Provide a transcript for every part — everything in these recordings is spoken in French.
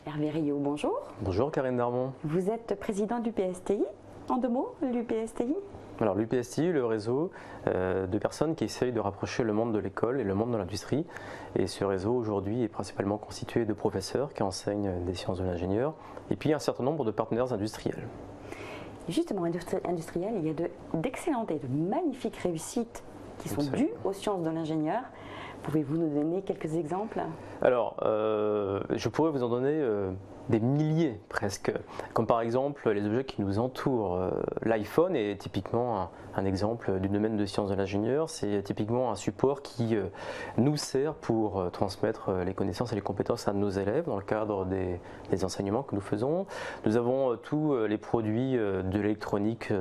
Hervé Rio, bonjour. Bonjour Karine Darmon. Vous êtes président du PSTI. En 2 mots, l'UPSTI? Alors l'UPSTI, le réseau de personnes qui essayent de rapprocher le monde de l'école et le monde de l'industrie. Et ce réseau aujourd'hui est principalement constitué de professeurs qui enseignent des sciences de l'ingénieur et puis un certain nombre de partenaires industriels. Justement, industriel, il y a d'excellentes et de magnifiques réussites qui sont dues aux sciences de l'ingénieur. Pouvez-vous nous donner quelques exemples? Alors, je pourrais vous en donner des milliers presque, comme par exemple les objets qui nous entourent. L'iPhone est typiquement un exemple du domaine de sciences de l'ingénieur. C'est typiquement un support qui nous sert pour transmettre les connaissances et les compétences à nos élèves dans le cadre des enseignements que nous faisons. Nous avons tous les produits de l'électronique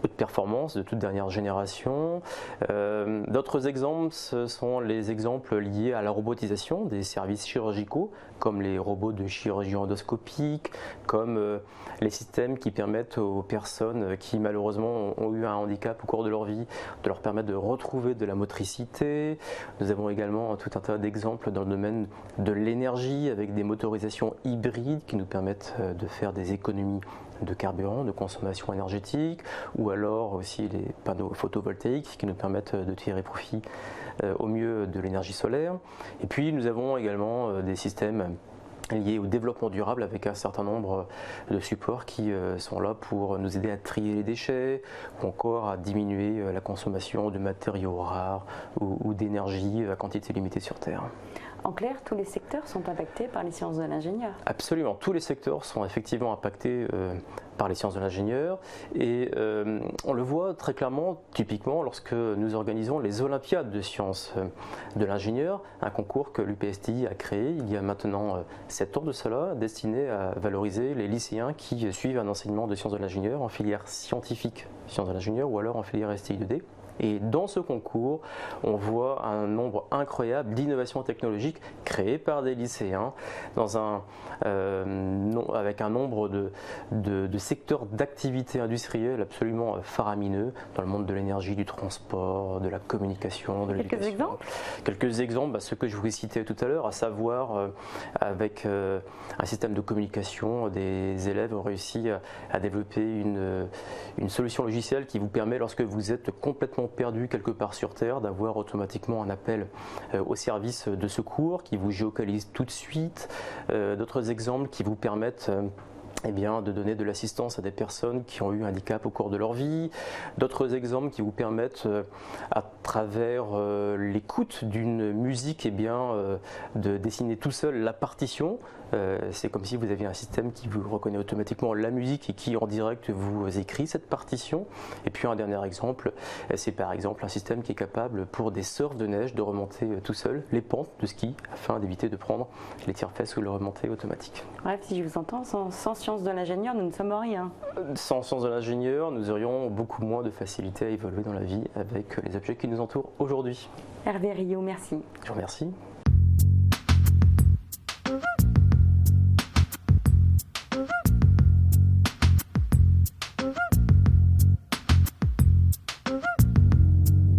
haute performance de toute dernière génération. D'autres exemples, ce sont les exemples liés à la robotisation des services chirurgicaux, comme les robots de chirurgie endoscopique, comme les systèmes qui permettent aux personnes qui malheureusement ont eu un handicap au cours de leur vie, de leur permettre de retrouver de la motricité. Nous avons également tout un tas d'exemples dans le domaine de l'énergie, avec des motorisations hybrides qui nous permettent de faire des économies de carburant, de consommation énergétique, ou alors aussi les panneaux photovoltaïques qui nous permettent de tirer profit au mieux de l'énergie solaire. Et puis nous avons également des systèmes liés au développement durable avec un certain nombre de supports qui sont là pour nous aider à trier les déchets ou encore à diminuer la consommation de matériaux rares ou d'énergie à quantité limitée sur Terre. En clair, tous les secteurs sont impactés par les sciences de l'ingénieur? Absolument, tous les secteurs sont effectivement impactés par les sciences de l'ingénieur et on le voit très clairement, typiquement, lorsque nous organisons les Olympiades de sciences de l'ingénieur, un concours que l'UPSTI a créé il y a maintenant 7 ans de cela, destiné à valoriser les lycéens qui suivent un enseignement de sciences de l'ingénieur en filière scientifique sciences de l'ingénieur ou alors en filière STI 2D. Et dans ce concours, on voit un nombre incroyable d'innovations technologiques créées par des lycéens avec un nombre de secteurs d'activité industrielle absolument faramineux dans le monde de l'énergie, du transport, de la communication, de l'éducation. Quelques exemples? Quelques exemples, ce que je vous ai cité tout à l'heure, à savoir avec un système de communication, des élèves ont réussi à développer une solution logicielle qui vous permet, lorsque vous êtes complètement perdu quelque part sur Terre, d'avoir automatiquement un appel au service de secours qui vous géolocalise tout de suite. D'autres exemples qui vous permettent de donner de l'assistance à des personnes qui ont eu un handicap au cours de leur vie. D'autres exemples qui vous permettent, à travers l'écoute d'une musique, de dessiner tout seul la partition. C'est comme si vous aviez un système qui vous reconnaît automatiquement la musique et qui en direct vous écrit cette partition. Et puis un dernier exemple, c'est par exemple un système qui est capable pour des surfs de neige de remonter tout seul les pentes de ski afin d'éviter de prendre les tire-fesses ou le remontée automatique. Bref, si je vous entends, sans sciences de l'ingénieur, nous ne sommes rien. Sans sciences de l'ingénieur, nous aurions beaucoup moins de facilité à évoluer dans la vie avec les objets qui nous entourent aujourd'hui. Hervé Rio, merci. Je vous remercie.